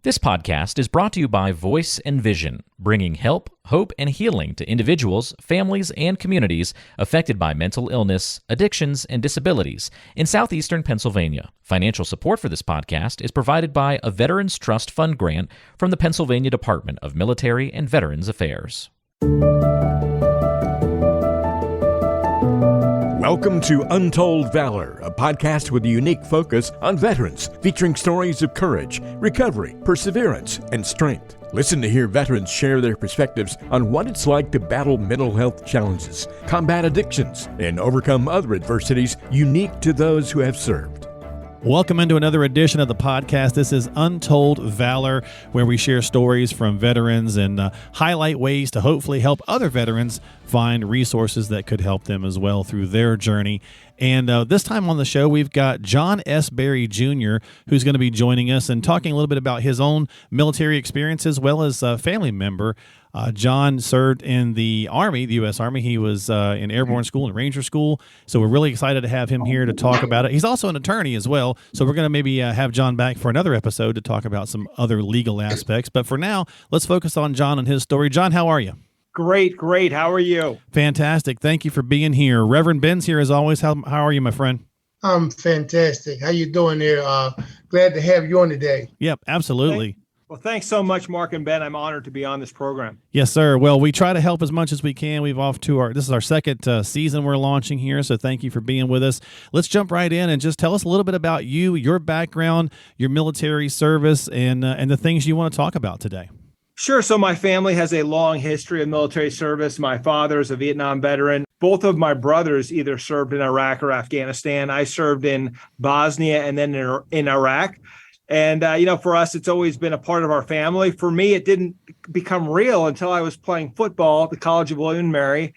This podcast is brought to you by Voice and Vision, bringing help, hope, and healing to individuals, families, and communities affected by mental illness, addictions, and disabilities in southeastern Pennsylvania. Financial support for this podcast is provided by a Veterans Trust Fund grant from the Pennsylvania Department of Military and Veterans Affairs. Welcome to Untold Valor, a podcast with a unique focus on veterans, featuring stories of courage, recovery, perseverance, and strength. Listen to hear veterans share their perspectives on what it's like to battle mental health challenges, combat addictions, and overcome other adversities unique to those who have served. Welcome into another edition of the podcast. This is Untold Valor, where we share stories from veterans and highlight ways to hopefully help other veterans find resources that could help them as well through their journey. And this time on the show, we've got John S. Berry Jr., who's going to be joining us and talking a little bit about his own military experience as well as a family member. John served in the Army, the U.S. Army. He was in Airborne school and Ranger school. So we're really excited to have him here to talk about it. He's also an attorney as well. So we're going to maybe have John back for another episode to talk about some other legal aspects. But for now, let's focus on John and his story. John, how are you? Great. How are you? Fantastic. Thank you for being here. Reverend Ben's here as always. How are you, my friend? I'm fantastic. How you doing there? Glad to have you on today. Yep, absolutely. Well, thanks so much, Mark and Ben. I'm honored to be on this program. Yes, sir. Well, we try to help as much as we can. This is our second season we're launching here, so thank you for being with us. Let's jump right in and just tell us a little bit about you, your background, your military service, and the things you want to talk about today. Sure. So my family has a long history of military service. My father is a Vietnam veteran. Both of my brothers either served in Iraq or Afghanistan. I served in Bosnia and then in Iraq. And, for us, it's always been a part of our family. For me, it didn't become real until I was playing football at the College of William and Mary.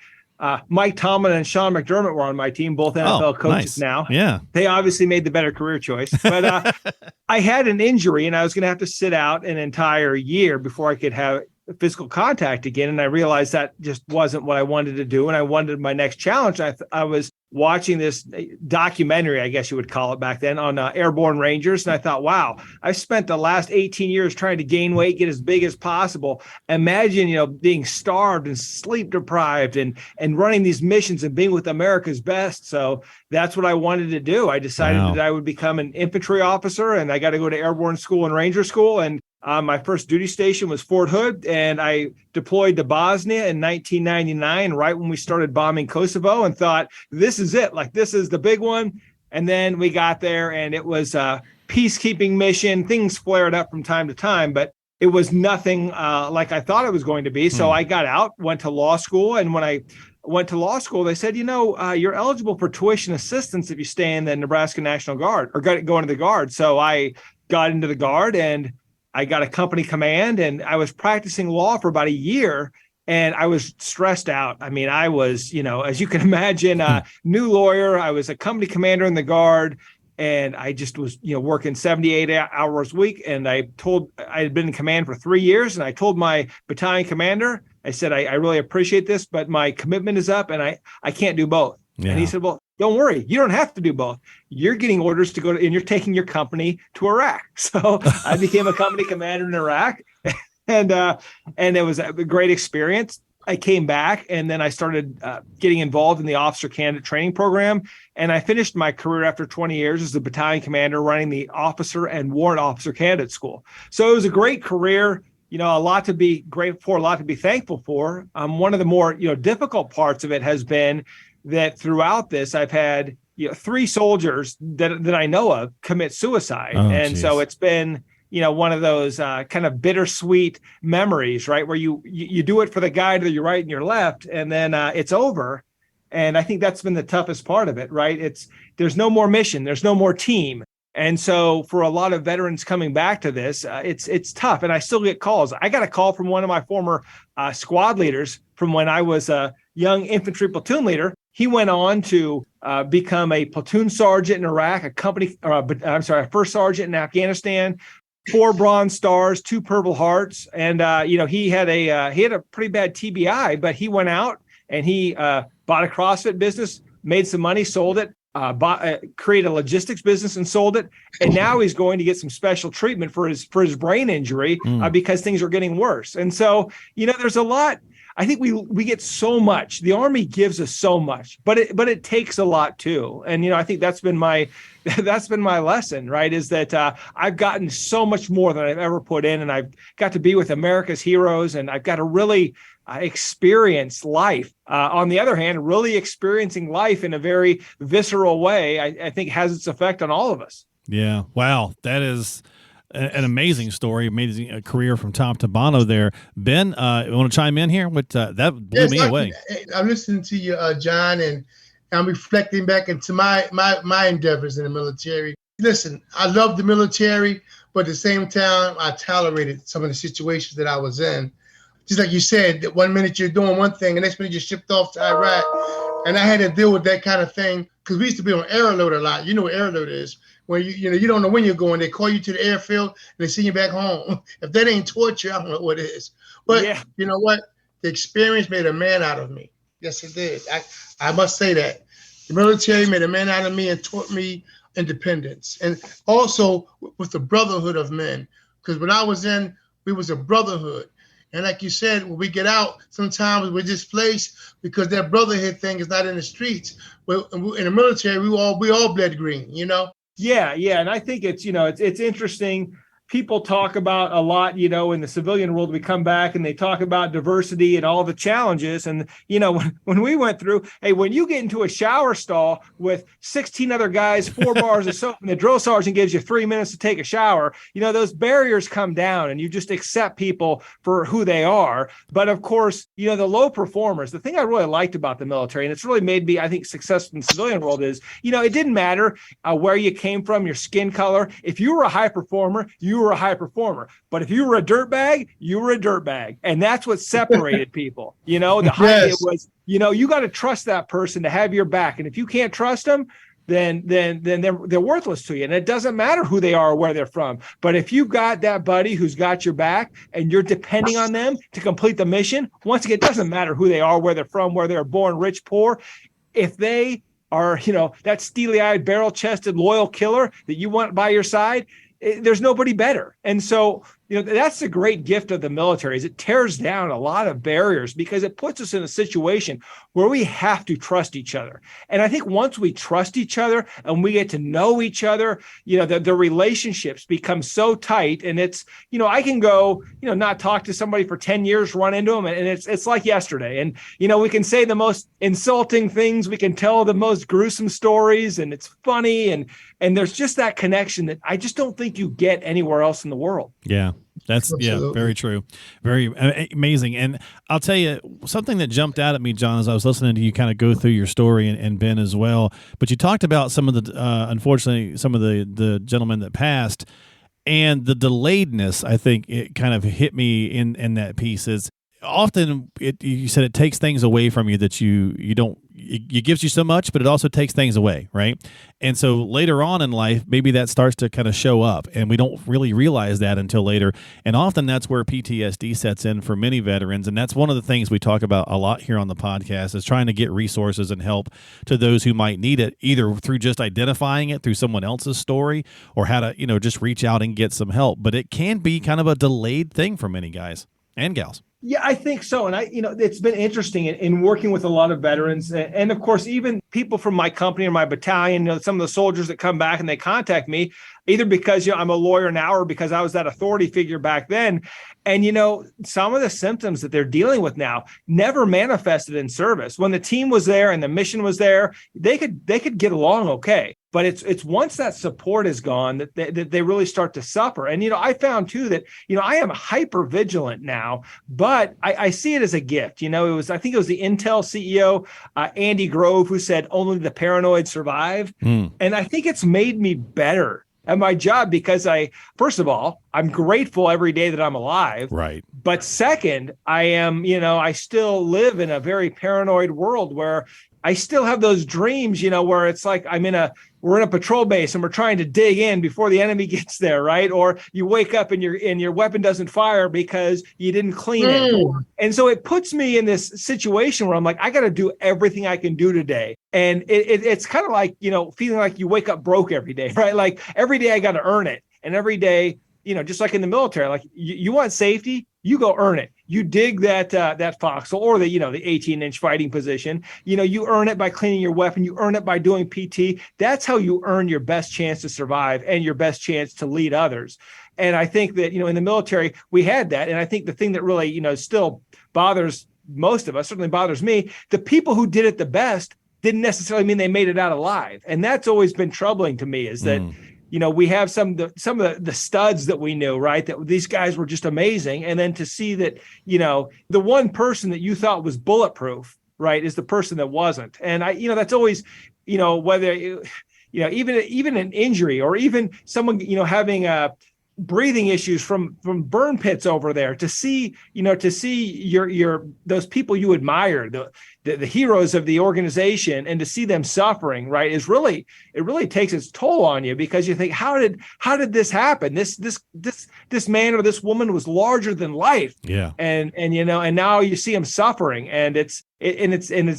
Mike Tomlin and Sean McDermott were on my team, both NFL coaches now. Yeah. They obviously made the better career choice. But I had an injury, and I was going to have to sit out an entire year before I could have physical contact again. And I realized that just wasn't what I wanted to do. And I wanted my next challenge. I was watching this documentary, I guess you would call it back then, on Airborne Rangers. And I thought, wow, I've spent the last 18 years trying to gain weight, get as big as possible. Imagine, being starved and sleep deprived and running these missions and being with America's best. So that's what I wanted to do. I decided that I would become an infantry officer, and I got to go to Airborne school and Ranger school. And my first duty station was Fort Hood, and I deployed to Bosnia in 1999, right when we started bombing Kosovo, and thought, this is it. Like, this is the big one. And then we got there, and it was a peacekeeping mission. Things flared up from time to time, but it was nothing like I thought it was going to be. So I got out, went to law school, and when I went to law school, they said, you're eligible for tuition assistance if you stay in the Nebraska National Guard or go into the Guard. So I got into the Guard, and I got a company command, and I was practicing law for about a year, and I was stressed out. I mean, I was, as you can imagine, a new lawyer. I was a company commander in the Guard, and I just was, working 78 hours a week. And I had been in command for 3 years, and I told my battalion commander, I said, I really appreciate this, but my commitment is up, and I can't do both. Yeah. And he said, well, don't worry. You don't have to do both. You're getting orders to go to, and you're taking your company to Iraq. So I became a company commander in Iraq, and it was a great experience. I came back, and then I started getting involved in the officer candidate training program. And I finished my career after 20 years as the battalion commander running the officer and warrant officer candidate school. So it was a great career. A lot to be grateful for, a lot to be thankful for. One of the more, difficult parts of it has been that throughout this, I've had 3 soldiers that I know of commit suicide. So it's been, one of those kind of bittersweet memories, right? Where you do it for the guy to your right and your left, and then it's over. And I think that's been the toughest part of it, right? There's no more mission. There's no more team. And so for a lot of veterans coming back to this, it's tough. And I still get calls. I got a call from one of my former squad leaders from when I was a young infantry platoon leader. He went on to become a platoon sergeant in Iraq, a first sergeant in Afghanistan, 4 Bronze Stars, 2 Purple Hearts. And, he had a pretty bad TBI, but he went out and he bought a CrossFit business, made some money, sold it, created a logistics business and sold it. And now he's going to get some special treatment for his brain injury because things are getting worse. And so, there's a lot. I think we get so much. The Army gives us so much, but it takes a lot too. And I think that's been my lesson, right? Is that I've gotten so much more than I've ever put in, and I've got to be with America's heroes, and I've got to really experience life. On the other hand, really experiencing life in a very visceral way, I think has its effect on all of us. Yeah. Wow. That is an amazing story, amazing career from top to bottom there. Ben, you want to chime in here? That blew me away. I'm listening to you, John, and I'm reflecting back into my endeavors in the military. Listen, I love the military, but at the same time, I tolerated some of the situations that I was in. Just like you said, that 1 minute you're doing one thing, and next minute you're shipped off to Iraq. And I had to deal with that kind of thing because we used to be on air alert a lot. You know what air alert is. When you don't know when you're going. They call you to the airfield and they send you back home. If that ain't torture, I don't know what it is. But You know what? The experience made a man out of me. Yes, it did. I must say that. The military made a man out of me and taught me independence. And also with the brotherhood of men. Because when I was in, we was a brotherhood. And like you said, when we get out, sometimes we're displaced because that brotherhood thing is not in the streets. Well, in the military, we all bled green, Yeah. And I think it's interesting. People talk about a lot, in the civilian world, we come back and they talk about diversity and all the challenges. And, when we went through, hey, when you get into a shower stall with 16 other guys, 4 bars of soap, and the drill sergeant gives you 3 minutes to take a shower, those barriers come down and you just accept people for who they are. But of course, the low performers, the thing I really liked about the military, and it's really made me, I think, successful in the civilian world is, it didn't matter where you came from, your skin color. If you were a high performer, you were a high performer. But if you were a dirtbag, you were a dirtbag. And that's what separated people. The high was, you got to trust that person to have your back. And if you can't trust them, then they're worthless to you. And it doesn't matter who they are or where they're from. But if you've got that buddy who's got your back and you're depending on them to complete the mission, once again, it doesn't matter who they are, where they're from, where they're born, rich, poor. If they are, that steely-eyed, barrel-chested, loyal killer that you want by your side, there's nobody better. And so, that's the great gift of the military is it tears down a lot of barriers because it puts us in a situation where we have to trust each other. And I think once we trust each other and we get to know each other, the relationships become so tight. And it's, I can go, not talk to somebody for 10 years, run into them. And it's like yesterday. And, we can say the most insulting things. We can tell the most gruesome stories and it's funny. And there's just that connection that I just don't think you get anywhere else in the world. Yeah. That's very true. Very amazing. And I'll tell you something that jumped out at me, John, as I was listening to you kind of go through your story and Ben as well. But you talked about some of the, unfortunately, some of the gentlemen that passed and the delayedness. I think it kind of hit me in that piece is often you said it takes things away from you that you don't, it gives you so much, but it also takes things away, right? And so later on in life, maybe that starts to kind of show up, and we don't really realize that until later. And often that's where PTSD sets in for many veterans, and that's one of the things we talk about a lot here on the podcast is trying to get resources and help to those who might need it, either through just identifying it through someone else's story or how to, just reach out and get some help. But it can be kind of a delayed thing for many guys and gals. Yeah, I think so. And it's been interesting in working with a lot of veterans and of course, even people from my company or my battalion, some of the soldiers that come back and they contact me either because, I'm a lawyer now or because I was that authority figure back then. And, some of the symptoms that they're dealing with now never manifested in service. When the team was there and the mission was there, they could get along okay. But it's once that support is gone that they really start to suffer. And, I found too that, I am hyper vigilant now, but I see it as a gift. I think it was the Intel CEO, Andy Grove, who said only the paranoid survive. And I think it's made me better at my job because first of all, I'm grateful every day that I'm alive. Right. But second, I am, I still live in a very paranoid world where I still have those dreams, where it's like we're in a patrol base and we're trying to dig in before the enemy gets there, right? Or you wake up and your weapon doesn't fire because you didn't clean it. And so it puts me in this situation where I'm like, I got to do everything I can do today. And it's kind of like, feeling like you wake up broke every day, right? Like every day I got to earn it. And every day, just like in the military, like you want safety, you go earn it. You dig that foxhole or the 18-inch fighting position. You earn it by cleaning your weapon. You earn it by doing PT. That's how you earn your best chance to survive and your best chance to lead others. And I think that, in the military, we had that. And I think the thing that really, still bothers most of us, certainly bothers me, the people who did it the best didn't necessarily mean they made it out alive. And that's always been troubling to me, is that we have some of the studs that we knew, right? That these guys were just amazing. And then to see that, the one person that you thought was bulletproof, right, is the person that wasn't. And that's always, whether, even an injury or even someone, having breathing issues from burn pits over there, to see your those people you admire, the heroes of the organization, and to see them suffering, right, it really takes its toll on you, because you think, how did this happen? This man or this woman was larger than life. Yeah. And now you see him suffering, and it's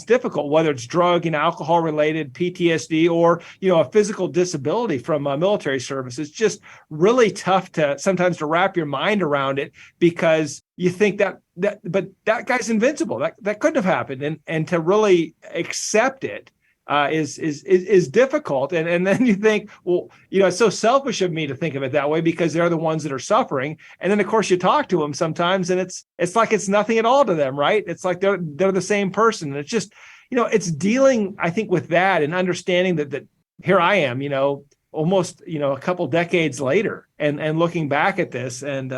difficult, whether it's drug and alcohol related PTSD or, a physical disability from military service. It's just really tough sometimes to wrap your mind around it, because you think but that guy's invincible. That couldn't have happened. And to really accept it is difficult. And then you think, well, it's so selfish of me to think of it that way, because they're the ones that are suffering. And then of course you talk to them sometimes, and it's like it's nothing at all to them, right? It's like they're the same person. And it's just, it's dealing, I think, with that and understanding that here I am, almost, a couple decades later, and looking back at this and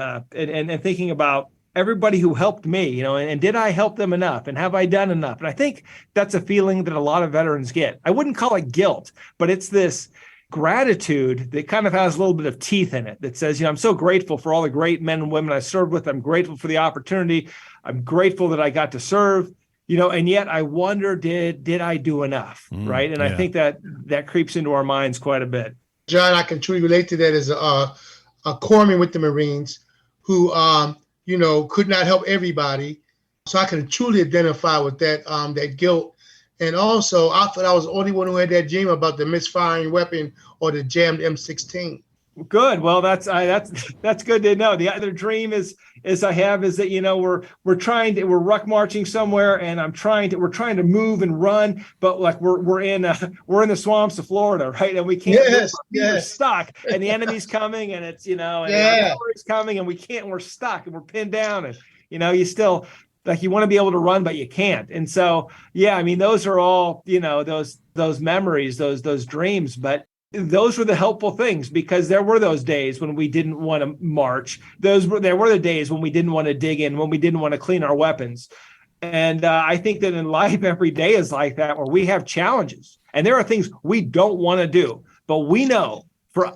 thinking about everybody who helped me, and did I help them enough? And have I done enough? And I think that's a feeling that a lot of veterans get. I wouldn't call it guilt, but it's this gratitude that kind of has a little bit of teeth in it, that says, I'm so grateful for all the great men and women I served with. I'm grateful for the opportunity. I'm grateful that I got to serve, and yet I wonder, did I do enough? Right. And yeah. I think that creeps into our minds quite a bit. John, I can truly relate to that as a corpsman with the Marines who, could not help everybody. So I can truly identify with that guilt. And also, I thought I was the only one who had that dream about the misfiring weapon or the jammed M16. Good. Well, that's good to know. The other dream is that, we're ruck marching somewhere, and we're trying to move and run, but like we're in the swamps of Florida, right? And we can't. Yes. We're stuck, and the enemy's coming, and it's and the artillery's coming, and we can't. And we're stuck, and we're pinned down, and you still. Like you want to be able to run, but you can't. And so, yeah, I mean, those are all, those memories, those dreams, but those were the helpful things, because there were those days when we didn't want to march. There were the days when we didn't want to dig in, when we didn't want to clean our weapons. And I think that in life, every day is like that, where we have challenges, and there are things we don't want to do, but we know for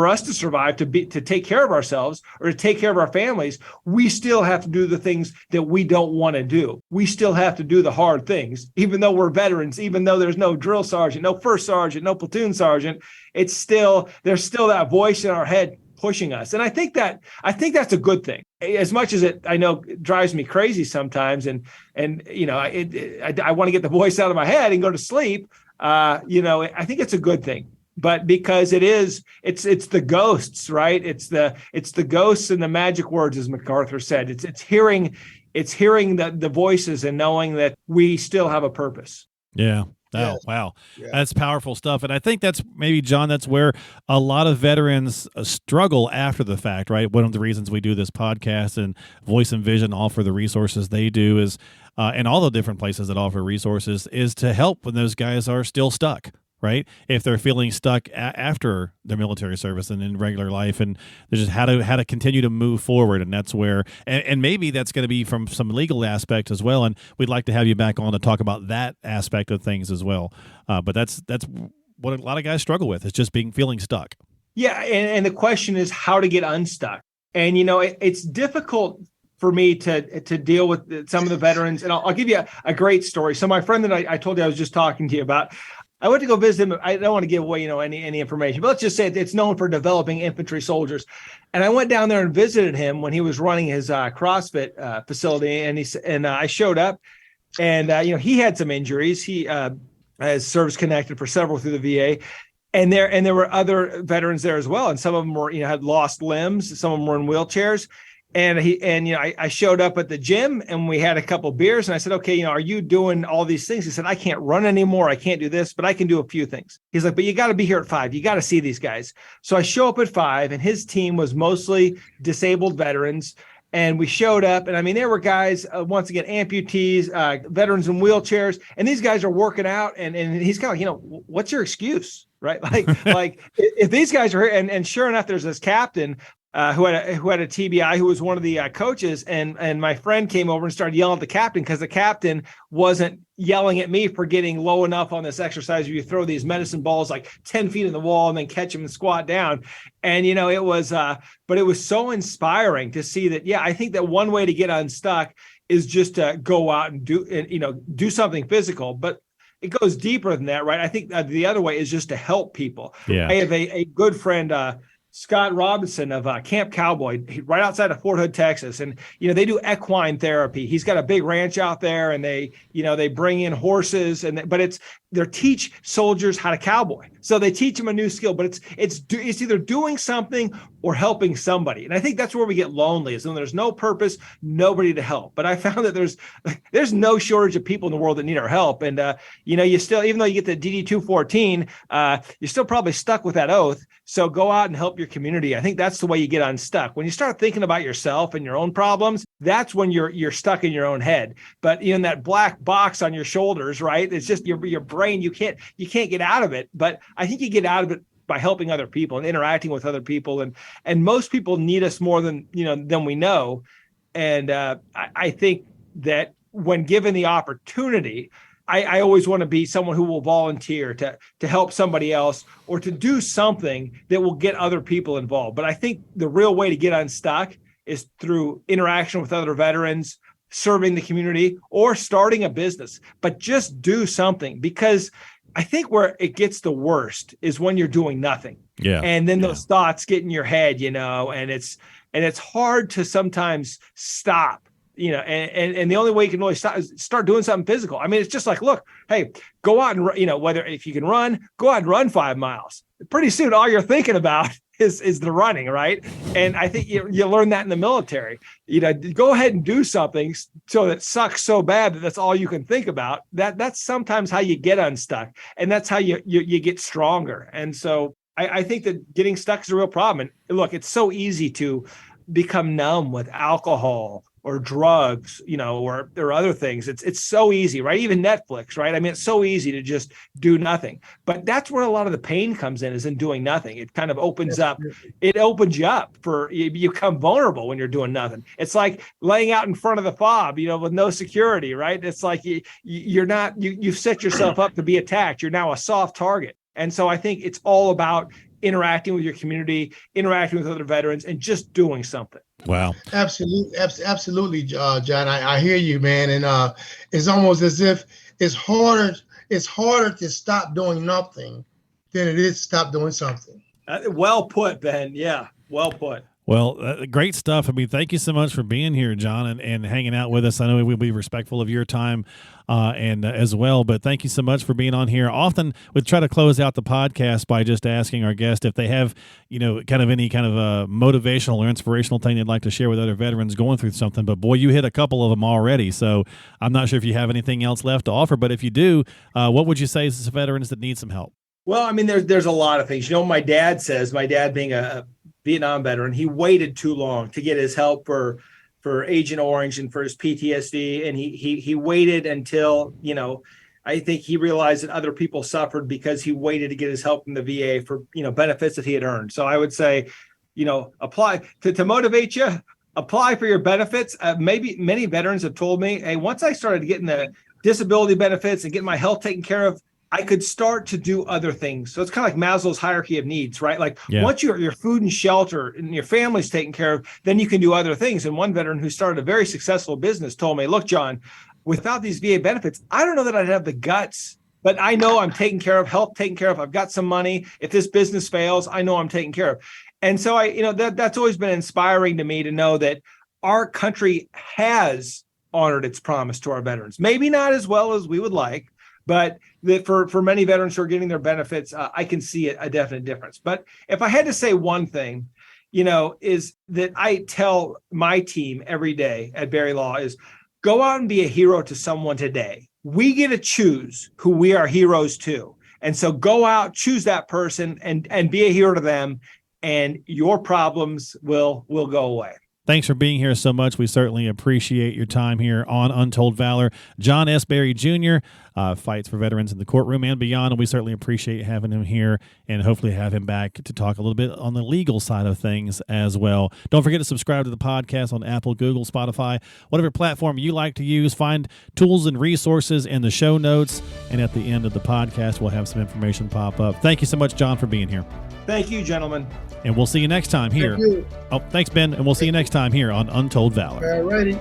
us to survive, to take care of ourselves or to take care of our families, we still have to do the things that we don't want to do. We still have to do the hard things, even though we're veterans, even though there's no drill sergeant, no first sergeant, no platoon sergeant. There's still that voice in our head pushing us. And I think that's a good thing, as much as I know it drives me crazy sometimes. And I want to get the voice out of my head and go to sleep. I think it's a good thing. But because it's the ghosts, right? It's the ghosts and the magic words, as MacArthur said. It's hearing the voices and knowing that we still have a purpose. Yeah. Oh, yes. Wow. Yeah. That's powerful stuff. And I think that's maybe, John, that's where a lot of veterans struggle after the fact, right? One of the reasons we do this podcast and Voice and Vision offer the resources they do is, and all the different places that offer resources, is to help when those guys are still stuck. Right? If they're feeling stuck after their military service and in regular life, and there's just how to continue to move forward. And that's where, and maybe that's going to be from some legal aspect as well. And we'd like to have you back on to talk about that aspect of things as well. But that's what a lot of guys struggle with, is just feeling stuck. Yeah. And the question is how to get unstuck. And, it's difficult for me to deal with some of the veterans. And I'll give you a great story. So my friend that I told you I was just talking to you about, I went to go visit him. I don't want to give away, any information, but let's just say it's known for developing infantry soldiers. And I went down there and visited him when he was running his CrossFit facility. And I showed up, and he had some injuries. He has service connected for several through the VA. And there were other veterans there as well. And some of them were, had lost limbs. Some of them were in wheelchairs. And I showed up at the gym, and we had a couple of beers, and I said, okay, are you doing all these things? He said, I can't run anymore. I can't do this, but I can do a few things. He's like, but you got to be here at 5. You got to see these guys. So I show up at 5, and his team was mostly disabled veterans. And we showed up, and I mean, there were guys, once again, amputees, veterans in wheelchairs, and these guys are working out. And he's kind of like, what's your excuse? Right. Like if these guys are here, and sure enough, there's this captain who had a TBI, who was one of the coaches, and my friend came over and started yelling at the captain because the captain wasn't yelling at me for getting low enough on this exercise where you throw these medicine balls like 10 feet in the wall and then catch them and squat down. And it was but it was so inspiring to see that. I think that one way to get unstuck is just to go out and do something physical, but it goes deeper than that, right? I think the other way is just to help people. I have a good friend, Scott Robinson of Camp Cowboy, right outside of Fort Hood, Texas. And, they do equine therapy. He's got a big ranch out there, and they bring in horses, but they teach soldiers how to cowboy. So they teach them a new skill, but it's either doing something or helping somebody. And I think that's where we get lonely, is when there's no purpose, nobody to help. But I found that there's no shortage of people in the world that need our help. And, you still, even though you get the DD 214, you're still probably stuck with that oath. So go out and help your community. I think that's the way you get unstuck. When you start thinking about yourself and your own problems, that's when you're stuck in your own head. But in that black box on your shoulders, right? It's just your brain. You can't get out of it. But I think you get out of it by helping other people and interacting with other people. And most people need us more than we know. And I think that when given the opportunity, I always want to be someone who will volunteer to help somebody else or to do something that will get other people involved. But I think the real way to get unstuck is through interaction with other veterans, serving the community, or starting a business. But just do something, because I think where it gets the worst is when you're doing nothing. Yeah. And then those thoughts get in your head, and it's hard to sometimes stop. And the only way you can really start doing something physical. I mean, it's just like, look, hey, go out and, whether if you can run, go out and run 5 miles. Pretty soon, all you're thinking about is the running, right? And I think you learn that in the military. Go ahead and do something so that sucks so bad that that's all you can think about. That's sometimes how you get unstuck, and that's how you get stronger. And so I think that getting stuck is a real problem. And look, it's so easy to become numb with alcohol or drugs, or other things. It's so easy, right? Even Netflix, right? I mean, it's so easy to just do nothing. But that's where a lot of the pain comes in, is in doing nothing. It kind of opens up. It opens you up you become vulnerable when you're doing nothing. It's like laying out in front of the fob, with no security, right? It's like you've set yourself up to be attacked. You're now a soft target. And so I think it's all about interacting with your community, interacting with other veterans, and just doing something. Wow. Absolutely, John. I hear you, man. And it's almost as if it's harder to stop doing nothing than it is to stop doing something. Well put, Ben. Yeah, well put. Well, great stuff. I mean, thank you so much for being here, John, and hanging out with us. I know we'll be respectful of your time and as well, but thank you so much for being on here. Often we try to close out the podcast by just asking our guest if they have, kind of any kind of a motivational or inspirational thing they'd like to share with other veterans going through something. But boy, you hit a couple of them already. So I'm not sure if you have anything else left to offer, but if you do, what would you say to veterans that need some help? Well, I mean, there's a lot of things. My dad being a Vietnam veteran, he waited too long to get his help for Agent Orange and for his PTSD. And he waited until, I think he realized that other people suffered because he waited to get his help from the VA for, benefits that he had earned. So I would say, apply to motivate you, apply for your benefits. Maybe many veterans have told me, hey, once I started getting the disability benefits and getting my health taken care of, I could start to do other things. So it's kind of like Maslow's hierarchy of needs, right? Like once your food and shelter and your family's taken care of, then you can do other things. And one veteran who started a very successful business told me, look, John, without these VA benefits, I don't know that I'd have the guts, but I know I'm taken care of, health taken care of. I've got some money. If this business fails, I know I'm taken care of. And so that's always been inspiring to me to know that our country has honored its promise to our veterans. Maybe not as well as we would like, but that for many veterans who are getting their benefits, I can see a definite difference. But if I had to say one thing, is that I tell my team every day at Barry Law is go out and be a hero to someone today. We get to choose who we are heroes to. And so go out, choose that person and be a hero to them, and your problems will go away. Thanks for being here so much. We certainly appreciate your time here on Untold Valor. John S. Berry Jr. Fights for veterans in the courtroom and beyond, and we certainly appreciate having him here and hopefully have him back to talk a little bit on the legal side of things as well. Don't forget to subscribe to the podcast on Apple, Google, Spotify, whatever platform you like to use. Find tools and resources in the show notes, and at the end of the podcast, we'll have some information pop up. Thank you so much, John, for being here. Thank you, gentlemen. And we'll see you next time here. Oh, thanks, Ben. And we'll see you next time here on Untold Valor. All righty.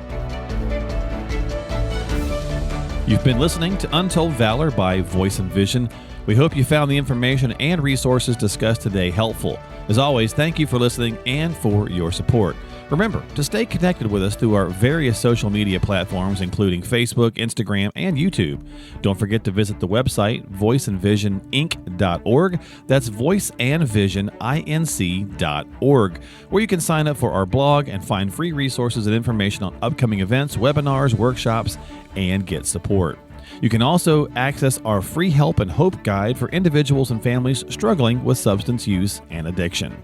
You've been listening to Untold Valor by Voice and Vision. We hope you found the information and resources discussed today helpful. As always, thank you for listening and for your support. Remember to stay connected with us through our various social media platforms, including Facebook, Instagram, and YouTube. Don't forget to visit the website, voiceandvisioninc.org. That's voiceandvisioninc.org, where you can sign up for our blog and find free resources and information on upcoming events, webinars, workshops, and get support. You can also access our free help and hope guide for individuals and families struggling with substance use and addiction.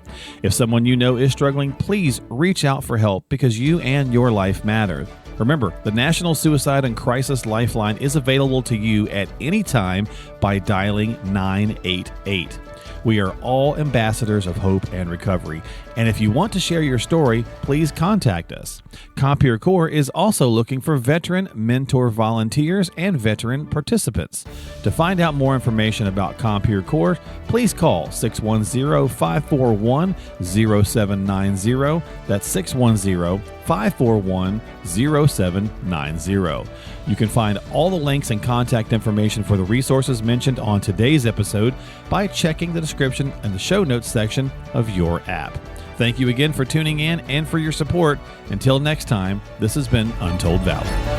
If someone you know is struggling, please reach out for help because you and your life matter. Remember, the National Suicide and Crisis Lifeline is available to you at any time by dialing 988. We are all ambassadors of hope and recovery, and if you want to share your story, please contact us. Compeer Corps is also looking for veteran mentor volunteers and veteran participants. To find out more information about Compeer Corps, please call 610-541-0790. That's 610-541-0790. You can find all the links and contact information for the resources mentioned on today's episode by checking the description and the show notes section of your app. Thank you again for tuning in and for your support. Until next time, this has been Untold Valor.